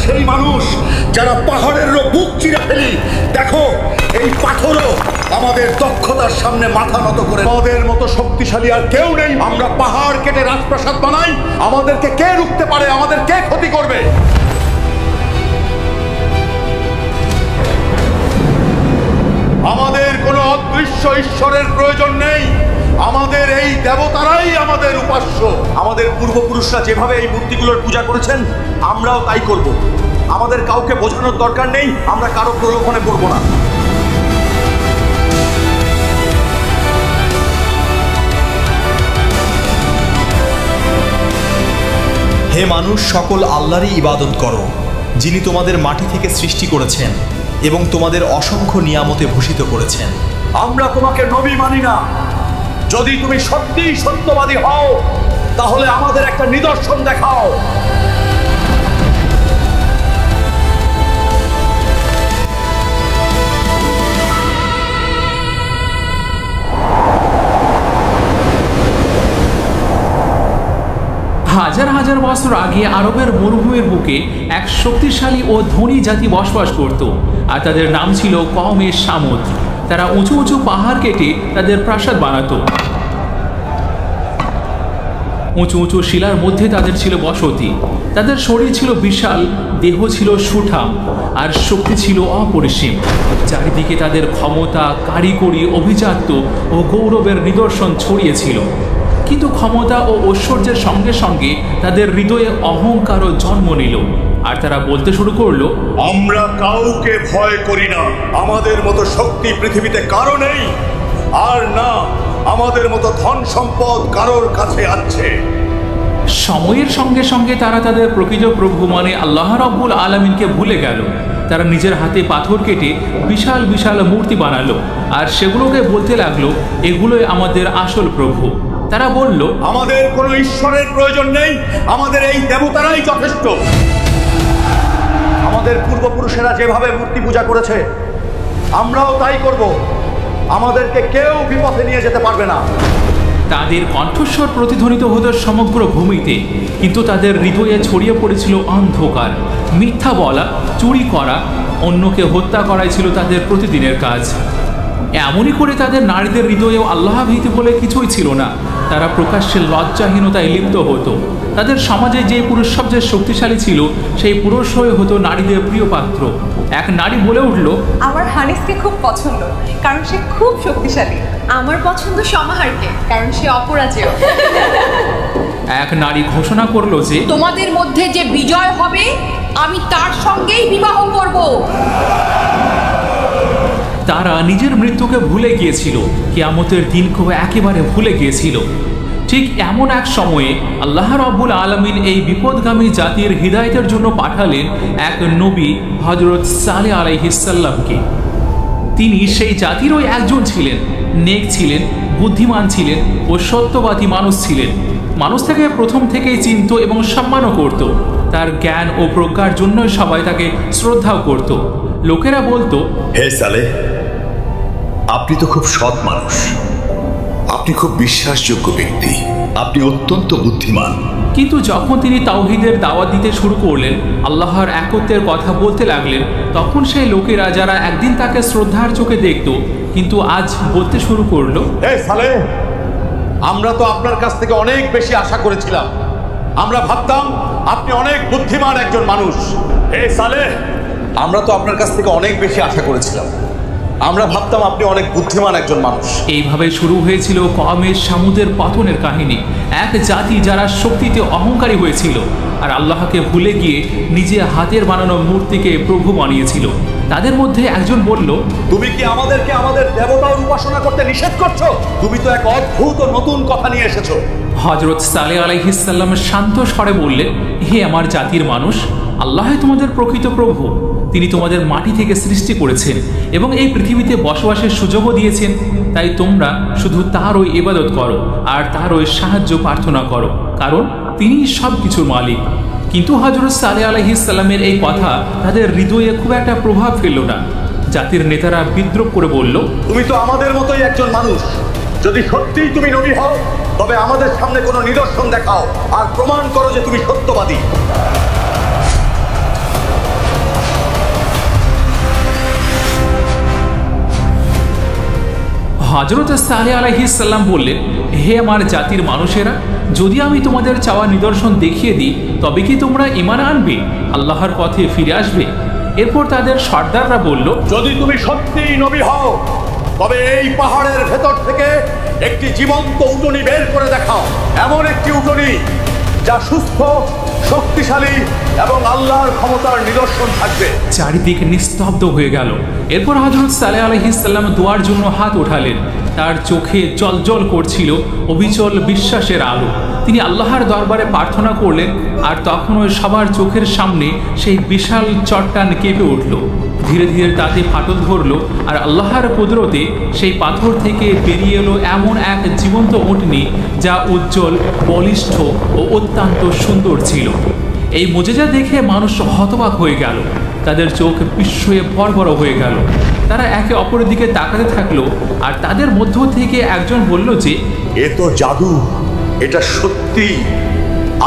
সেই মানুষ যারা পাহাড়ের বুক চিরে ফেলি। দেখো এই পাথরও আমাদের দক্ষতার সামনে মাথা নত করে। আমাদের মতো শক্তিশালী আর কেউ নেই। আমরা পাহাড় কেটে রাজপ্রাসাদ বানাই, আমাদেরকে কে রুখতে পারে? আমাদের কে ক্ষতি করবে? আমাদের কোনো অদৃশ্য ঈশ্বরের প্রয়োজন নেই। আমাদের এই দেবতারাই আমাদের উপাস্য। আমাদের পূর্বপুরুষরা যেভাবে এই মূর্তিগুলোর পূজা করেছেন আমরাও তাই করব। আমাদের কাউকে বোঝানোর দরকার নেই, আমরা কারো প্রলোভনে পড়ব না। হে মানুষ, সকল আল্লাহরই ইবাদত করো, যিনি তোমাদের মাটি থেকে সৃষ্টি করেছেন এবং তোমাদের অসংখ্য নিয়ামতে ভূষিত করেছেন। আমরা তোমাকে নবী মানি না। যদি তুমি সত্যিই সত্যবাদী হও তাহলে আমাদের একটা নিদর্শন দেখাও। হাজার হাজার বছর আগে আরবের মরুভূমির বুকে এক শক্তিশালী ও ধনী জাতি বসবাস করত, আর তাদের নাম ছিল কওমে সামুদ। তারা উঁচু উঁচু পাহাড় কেটে তাদের প্রাসাদ বানাতো। উঁচু উঁচু শিলার মধ্যে তাদের ছিল বসতি। তাদের শরীর ছিল বিশাল, দেহ ছিল সুঠাম, আর শক্তি ছিল অপরিসীম। চারিদিকে তাদের ক্ষমতা, কারিগরি, অভিজাত্য ও গৌরবের নিদর্শন ছড়িয়েছিল। কিন্তু ক্ষমতা ও ঐশ্বর্যের সঙ্গে সঙ্গে তাদের হৃদয়ে অহংকারও জন্ম নিল, আর তারা বলতে শুরু করলো, আমরা কাউকে ভয় করি না। আমাদের মতো শক্তি পৃথিবীতে কারো নেই, আর না আমাদের মতো ধন সম্পদ কারোর কাছে আছে। সময়ের সঙ্গে সঙ্গে তারা তাদের প্রকৃত প্রভু মানে আল্লাহ রাব্বুল আলামিনকে ভুলে গেল। তারা নিজের হাতে পাথর কেটে বিশাল বিশাল মূর্তি বানালো, আর সেগুলোকে বলতে লাগলো, এগুলোই আমাদের আসল প্রভু। তারা বলল, আমাদের কোনো ঈশ্বরের প্রয়োজন নেই, আমাদের এই দেবতারাই যথেষ্ট। আমাদের পূর্বপুরুষেরা যেভাবে মূর্তি পূজা করেছে আমরাও তাই করব। আমাদেরকে কেউ বিপথে নিয়ে যেতে পারবে না। তাদের কণ্ঠস্বর প্রতিধ্বনিত হতো সমগ্র ভূমিতে, কিন্তু তাদের হৃদয়ে ছড়িয়ে পড়েছিল অন্ধকার। মিথ্যা বলা, চুরি করা, অন্যকে হত্যা করাই ছিল তাদের প্রতিদিনের কাজ। এমনই করে তাদের নারীদের হৃদয়েও আল্লাহ ভীতি বলে কিছুই ছিল না। তারা প্রকাশ্যে লজ্জাহীনতায় লিপ্ত হতো। তাদের সমাজে যে পুরুষ সবচেয়ে শক্তিশালী ছিল সেই পুরুষ হয়ে হতো নারীদের প্রিয় পাত্র। এক নারী বলে উঠল, আমার হানিসকে খুব পছন্দ, কারণ সে খুব শক্তিশালী। আমার পছন্দ সমাহারকে, কারণ সে অপরাজেয়। এক নারী ঘোষণা করলো যে তোমাদের মধ্যে যে বিজয় হবে আমি তার সঙ্গেই বিবাহ করব। তারা নিজের মৃত্যুকে ভুলে গিয়েছিল, কিয়ামতের দিনকেও একেবারে ভুলে গিয়েছিল। ঠিক এমন এক সময়ে আল্লাহ রাব্বুল আলামিন এই বিপদগামী জাতির হিদায়াতের জন্য পাঠালেন এক নবী, হযরত সালেহ আলাইহিস সালামকে। তিনি সেই জাতিরই একজন ছিলেন, নেক ছিলেন, বুদ্ধিমান ছিলেন ও সত্যবাদী মানুষ ছিলেন। মানুষ তাকে প্রথম থেকেই চিনত এবং সম্মানও করত। তার জ্ঞান ও প্রজ্ঞার জন্যই সবাই তাকে শ্রদ্ধাও করত। লোকেরা বলতো, হে সালেহ, আপনি তো খুব সৎ মানুষ, আপনি খুব বিশ্বাসযোগ্য ব্যক্তি, আপনি অত্যন্ত বুদ্ধিমান। কিন্তু যখন তিনি তাওহীদের দাওয়াত দিতে শুরু করলেন, আল্লাহর একত্বের কথা বলতে লাগলেন, তখন সেই লোকেরা যারা একদিন তাকে শ্রদ্ধার চোখে দেখত, কিন্তু আজ বলতে শুরু করলো, হে সালেহ, আমরা তো আপনার কাছ থেকে অনেক বেশি আশা করেছিলাম। আমরা ভাবতাম আপনি অনেক বুদ্ধিমান একজন মানুষ। হে সালেহ, আমরা তো আপনার কাছ থেকে অনেক বেশি আশা করেছিলাম। আমরা ভাবতাম আপনি অনেক বুদ্ধিমান একজন মানুষ। এইভাবে শুরু হয়েছিল কওমে সামুদের পতনের কাহিনী। এক জাতি যারা শক্তিতে অহংকারী হয়েছিল আর আল্লাহকে ভুলে গিয়ে নিজে হাতের বানানো মূর্তিকে প্রভু বানিয়েছিল। তাদের মধ্যে একজন বলল, তুমি কি আমাদেরকে আমাদের দেবতার উপাসনা করতে নিষেধ করছো? তুমি তো এক অদ্ভুত নতুন কথা নিয়ে এসেছো। হযরত সালেহ আলাইহিস সালাম শান্ত স্বরে বললেন, হে আমার জাতির মানুষ, আল্লাহই তোমাদের প্রকৃত প্রভু। তিনি তোমাদের মাটি থেকে সৃষ্টি করেছেন এবং এই পৃথিবীতে বসবাসের সুযোগও দিয়েছেন। তাই তোমরা শুধু তারই ইবাদত করো আর তারই সাহায্য প্রার্থনা করো, কারণ তিনি সব কিছুর মালিক। কিন্তু হযরত সালেহ আলাইহিস সালামের এই কথা তাদের হৃদয়ে খুব একটা প্রভাব ফেলল না। জাতির নেতারা বিদ্রোহ করে বলল, তুমি তো আমাদের মতোই একজন মানুষ। যদি সত্যিই তুমি নবী হও তবে আমাদের সামনে কোনো নিদর্শন দেখাও আর প্রমাণ করো যে তুমি সত্যবাদী। হযরত সালেহ আলাইহিস সালাম বললেন, হে আমার জাতির মানুষেরা, যদি আমি তোমাদের চাওয়া নিদর্শন দেখিয়ে দিই তবে কি তোমরা ঈমান আনবে, আল্লাহর পথে ফিরে আসবে? এরপর তাদের সর্দাররা বলল, যদি তুমি সত্যিই নবী হও তবে এই পাহাড়ের ভেতর থেকে একটি জীবন্ত উটনি বের করে দেখাও, এমন একটি উটনি যা সুস্থ, শক্তিশালী এবং আল্লাহর ক্ষমতার নিদর্শন থাকবে। চারিদিক নিস্তব্ধ হয়ে গেল। এরপর হযরত সালেহ আলাইহিস সালাম দোয়ার জন্য হাত উঠালেন। তার চোখে জ্বলজ্বল করছিল অবিচল বিশ্বাসের আলো। তিনি আল্লাহর দরবারে প্রার্থনা করলেন, আর তখন ওই সবার চোখের সামনে সেই বিশাল চট্টান কেঁপে উঠল। ধীরে ধীরে তাতে ফাটল ধরল, আর আল্লাহর কুদরতে সেই পাথর থেকে বেরিয়ে এলো এমন এক জীবন্ত উটনি যা উজ্জ্বল, বলিষ্ঠ ও অত্যন্ত সুন্দর ছিল। এই মুজিজা দেখে মানুষ হতবাক হয়ে গেল, তাদের চোখ বিস্ময়ে বড় হয়ে গেল। তারা একে অপরের দিকে তাকাতে থাকলো, আর তাদের মধ্য থেকে একজন বলল যে, এ তো জাদু, এটা সত্যি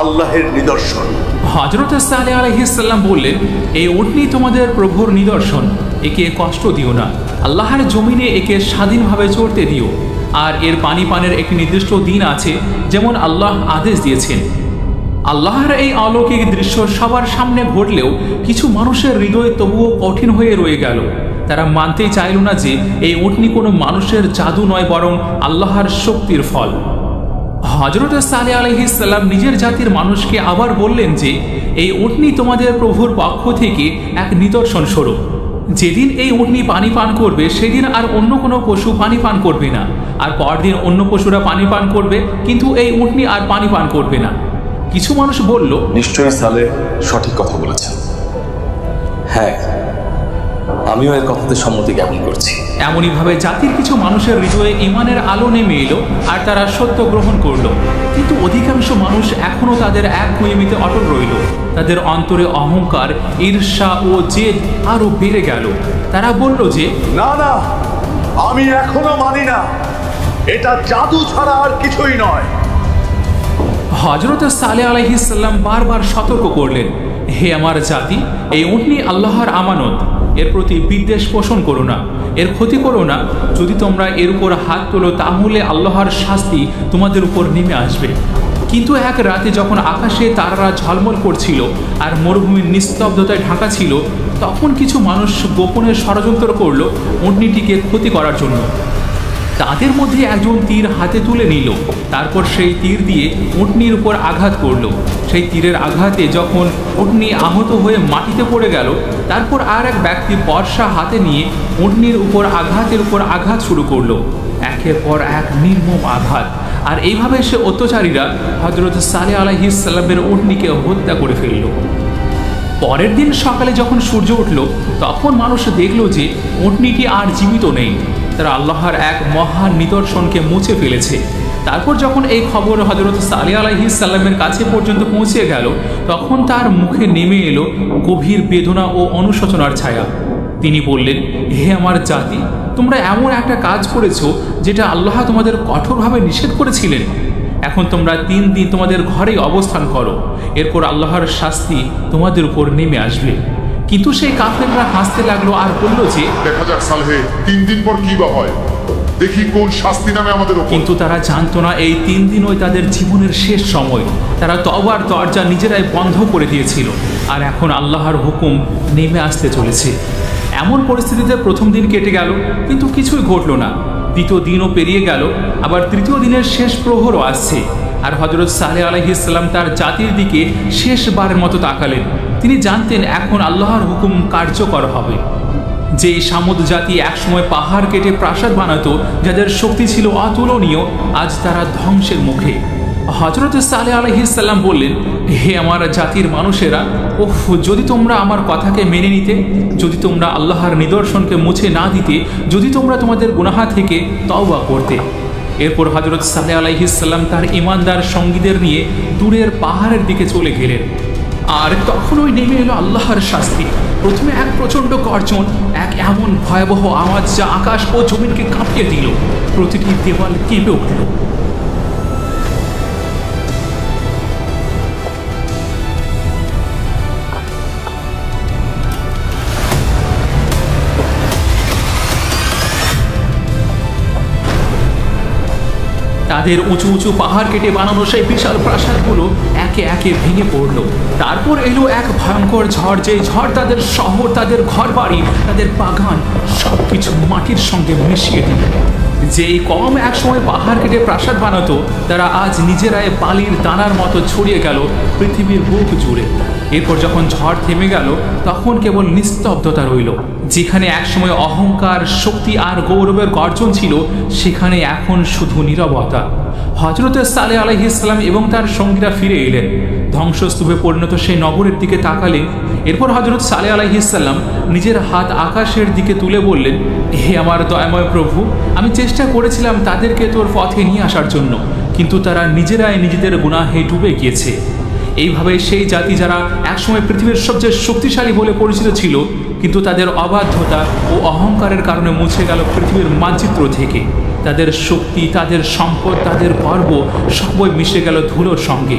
আল্লাহের নিদর্শন। হযরত সালেহ আলাইহিস সালাম বললেন, এই উটনি তোমাদের প্রভুর নিদর্শন, একে কষ্ট দিও না, আল্লাহর জমিনে একে স্বাধীনভাবে চড়তে দিও, আর এর পানি পানের একটি নির্দিষ্ট দিন আছে যেমন আল্লাহ আদেশ দিয়েছেন। আল্লাহর এই অলৌকিক দৃশ্য সবার সামনে ঘটলেও কিছু মানুষের হৃদয় তবুও কঠিন হয়ে রয়ে গেল। তারা মানতেই চাইল না যে এই উটনি কোনো মানুষের জাদু নয়, বরং আল্লাহর শক্তির ফল। হযরত সালেহ আলাইহিস সালাম নিজের জাতির মানুষকে আবার বললেন যে এই উটনি তোমাদের প্রভুর পক্ষ থেকে এক নিদর্শন স্বরূপ। যেদিন এই উটনি পানি পান করবে সেদিন আর অন্য কোনো পশু পানি পান করবে না, আর পরদিন অন্য পশুরা পানি পান করবে, কিন্তু এই উটনি আর পানি পান করবে না। কিছু মানুষ বলল, নিশ্চয়ই সালেহ সঠিক কথা বলেছেন। হ্যাঁ, আমিও এর কথাতে সম্মতি জ্ঞাপন করছি। এমনইভাবে জাতির কিছু মানুষের হৃদয়ে ঈমানের আলো নেমে এলো, আর তারা সত্য গ্রহণ করলো। কিন্তু অধিকাংশ মানুষ এখনও তাদের একগুঁয়েমিতে অটল রইল। তাদের অন্তরে অহংকার, ঈর্ষা ও জেদ আরও বেড়ে গেল। তারা বলল যে, না না, আমি এখনো মানি না, এটা জাদু ছাড়া আর কিছুই নয়। হযরত সালেহ আলাইহিস সালাম বারবার সতর্ক করলেন, হে আমার জাতি, এই উটনি আল্লাহর আমানত, এর প্রতি বিদ্বেষ পোষণ করো না, এর ক্ষতি করো না। যদি তোমরা এর উপর হাত তোলো তাহলে আল্লাহর শাস্তি তোমাদের উপর নেমে আসবে। কিন্তু এক রাতে যখন আকাশে তারারা ঝলমল করছিল আর মরুভূমির নিস্তব্ধতায় ঢাকা ছিল, তখন কিছু মানুষ গোপনে ষড়যন্ত্র করল উটনিটিকে ক্ষতি করার জন্য। তাদের মধ্যে একজন তীর হাতে তুলে নিল, তারপর সেই তীর দিয়ে উটনির উপর আঘাত করল। সেই তীরের আঘাতে যখন উটনি আহত হয়ে মাটিতে পড়ে গেল, তারপর আর এক ব্যক্তি বর্ষা হাতে নিয়ে উটনির উপর আঘাত শুরু করলো, একের পর এক নির্মম আঘাত। আর এইভাবে সে অত্যাচারীরা হযরত সালেহ আলাইহিস সালামের উটনিকে হত্যা করে ফেলল। পরের দিন সকালে যখন সূর্য উঠল, তখন মানুষ দেখল যে উটনিটি আর জীবিত নেই। তারা আল্লাহর এক মহান নিদর্শনকে মুছে ফেলেছে। তারপর যখন এই খবর হযরত সালেহ আলাইহিস সালামের কাছে পর্যন্ত পৌঁছে গেল, তখন তার মুখে নেমে এলো গভীর বেদনা ও অনুশোচনার ছায়া। তিনি বললেন, হে আমার জাতি, তোমরা এমন একটা কাজ করেছো যেটা আল্লাহ তোমাদের কঠোরভাবে নিষেধ করেছিলেন। এখন তোমরা 3 দিন তোমাদের ঘরেই অবস্থান করো, এরপর আল্লাহর শাস্তি তোমাদের উপর নেমে আসবে। কিন্তু সেই কাফেররা হাসতে লাগলো আর বলল যে, দেখা যাক সালেহ 3 দিন পর কি বা হয়, দেখি কোন শাস্তি নামে আমাদের উপর। কিন্তু তারা জানতো না এই 3 দিনই তাদের জীবনের শেষ সময়। তারা তওবার দরজা নিজেরাই বন্ধ করে দিয়েছিল, আর এখন আল্লাহর হুকুম নেমে আসতে চলেছে। এমন পরিস্থিতিতে প্রথম দিন কেটে গেল, কিন্তু কিছুই ঘটল না। দ্বিতীয় দিনও পেরিয়ে গেল, আবার তৃতীয় দিনের শেষ প্রহরও আসছে। আর হযরত সালেহ আলাইহিস সালাম তার জাতির দিকে শেষবারের মতো তাকালেন। তিনি জানতেন এখন আল্লাহর হুকুম কার্যকর হবে। যে সামুদ জাতি একসময় পাহাড় কেটে প্রাসাদ বানাতো, যাদের শক্তি ছিল অতুলনীয়, আজ তারা ধ্বংসের মুখে। হযরত সালেহ আলাইহিস সালাম বললেন, হে আমার জাতির মানুষেরা, ওহ, যদি তোমরা আমার কথাকে মেনে নিতে, যদি তোমরা আল্লাহর নিদর্শনকে মুছে না দিতে, যদি তোমরা তোমাদের গুনাহ থেকে তওবা করতে। এরপর হযরত সালেহ আলাইহিস সালাম তার ঈমানদার সঙ্গীদের নিয়ে দূরের পাহাড়ের দিকে চলে গেলেন। আর তখনই নেমে এলো আল্লাহর শাস্তি। প্রথমে এক প্রচণ্ড গর্জন, এক এমন ভয়াবহ আওয়াজ যা আকাশ ও জমিনকে কাঁপিয়ে দিল। প্রতিটি দেওয়াল কেঁপে উঠল। তাদের উঁচু উঁচু পাহাড় কেটে বানানো সেই বিশাল প্রাসাদগুলো একে একে ভেঙে পড়ল। তারপর এলো এক ভয়ঙ্কর ঝড়, যে ঝড় তাদের শহর, তাদের ঘরবাড়ি, তাদের বাগান সব কিছু মাটির সঙ্গে মিশিয়ে দিল। যেই কম একসময় পাহাড় কেটে প্রাসাদ বানাতো, তারা আজ নিজেরাই বালির দানার মতো ছড়িয়ে গেল পৃথিবীর বুক জুড়ে। এরপর যখন ঝড় থেমে গেল, তখন কেবল নিস্তব্ধতা রইল। যেখানে একসময় অহংকার, শক্তি আর গৌরবের গর্জন ছিল, সেখানে এখন শুধু নীরবতা। হযরত সালেহ আলাইহিস সালাম এবং তার সঙ্গীরা ফিরে এলেন। ধ্বংসস্তূপে পরিণত সেই নগরের দিকে তাকালেন। এরপর হযরত সালেহ আলাইহিস সালাম নিজের হাত আকাশের দিকে তুলে বললেন, হে আমার দয়াময় প্রভু, আমি চেষ্টা করেছিলাম তাদেরকে তোর পথে নিয়ে আসার জন্য, কিন্তু তারা নিজেরাই নিজেদের গুনাহে ডুবে গিয়েছে। এইভাবে সেই জাতি যারা একসময় পৃথিবীর সবচেয়ে শক্তিশালী বলে পরিচিত ছিল, কিন্তু তাদের অবাধ্যতা ও অহংকারের কারণে মুছে গেল পৃথিবীর মানচিত্র থেকে। তাদের শক্তি, তাদের সম্পদ, তাদের গর্ব সবই মিশে গেল ধুলোর সঙ্গে।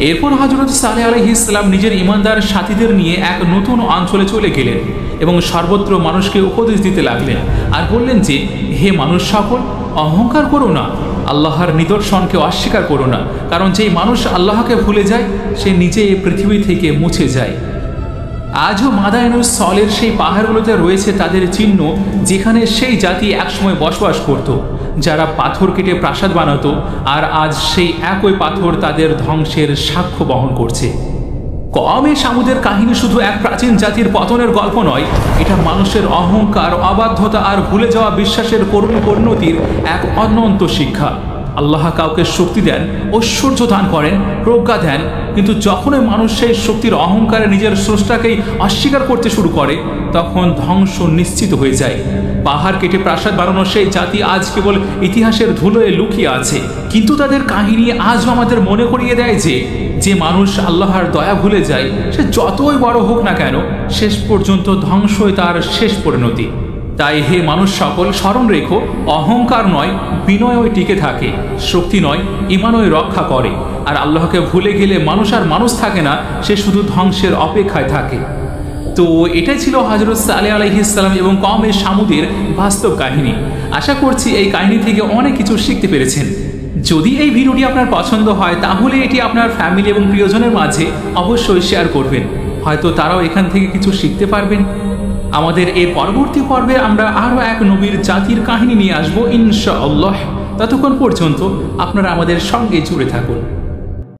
এরপর হযরত সালেহ আলাইহিস সালাম নিজের ঈমানদার সাথীদের নিয়ে এক নতুন অঞ্চলে চলে গেলেন এবং সর্বত্র মানুষকে উপদেশ দিতে লাগলেন আর বললেন যে, হে মানুষ সকল, অহংকার করো না, আল্লাহর নিদর্শনকে অস্বীকার করো না, কারণ যেই মানুষ আল্লাহকে ভুলে যায় সে নিজে এই পৃথিবী থেকে মুছে যায়। আজও মাদায়েনুস সলের সেই পাহাড়গুলোতে রয়েছে তাদের চিহ্ন, যেখানে সেই জাতি একসময় বসবাস করত, যারা পাথর কেটে প্রাসাদ বানাতো, আর আজ সেই একই পাথর তাদের ধ্বংসের সাক্ষ্য বহন করছে। কওমে সামুদের কাহিনী শুধু এক প্রাচীন জাতির পতনের গল্প নয়, এটা মানুষের অহংকার, অবাধ্যতা আর ভুলে যাওয়া বিশ্বাসের করুণ পরিণতির এক অনন্ত শিক্ষা। আল্লাহ কাউকে শক্তি দেন, ঐশ্বর্য দান করেন, প্রজ্ঞা দেন, কিন্তু যখনই মানুষ সেই শক্তির অহংকারে নিজের স্রষ্টাকেই অস্বীকার করতে শুরু করে, তখন ধ্বংস নিশ্চিত হয়ে যায়। পাহাড় কেটে প্রাসাদ বানানো সেই জাতি আজ কেবল ইতিহাসের ধুলোয় লুকিয়ে আছে, কিন্তু তাদের কাহিনী আজও আমাদের মনে করিয়ে দেয় যে, যে মানুষ আল্লাহর দয়া ভুলে যায়, সে যতই বড় হোক না কেন, শেষ পর্যন্ত ধ্বংসই তার শেষ পরিণতি। তাই হে মানুষ সকল, স্মরণ রেখো, অহংকার নয়, বিনয়ই টিকে থাকে, শক্তি নয়, ঈমানই রক্ষা করে। আর আল্লাহকে ভুলে গেলে মানুষ আর মানুষ থাকে না, সে শুধু ধ্বংসের অপেক্ষায় থাকে। তো এটাই ছিল হযরত সালেহ আলাইহিস সালাম এবং কওমে সামুদের বাস্তব কাহিনী। আশা করছি এই কাহিনী থেকে অনেক কিছু শিখতে পেরেছেন। যদি এই ভিডিওটি আপনার পছন্দ হয়, তাহলে এটি আপনার ফ্যামিলি এবং প্রিয়জনের মাঝে অবশ্যই শেয়ার করবেন, হয়তো তারাও এখান থেকে কিছু শিখতে পারবেন। আমাদের এর পরবর্তী পর্বে আমরা আরও এক নবীর জাতির কাহিনী নিয়ে আসবো ইনশাআল্লাহ। ততক্ষণ পর্যন্ত আপনারা আমাদের সঙ্গে জুড়ে থাকুন।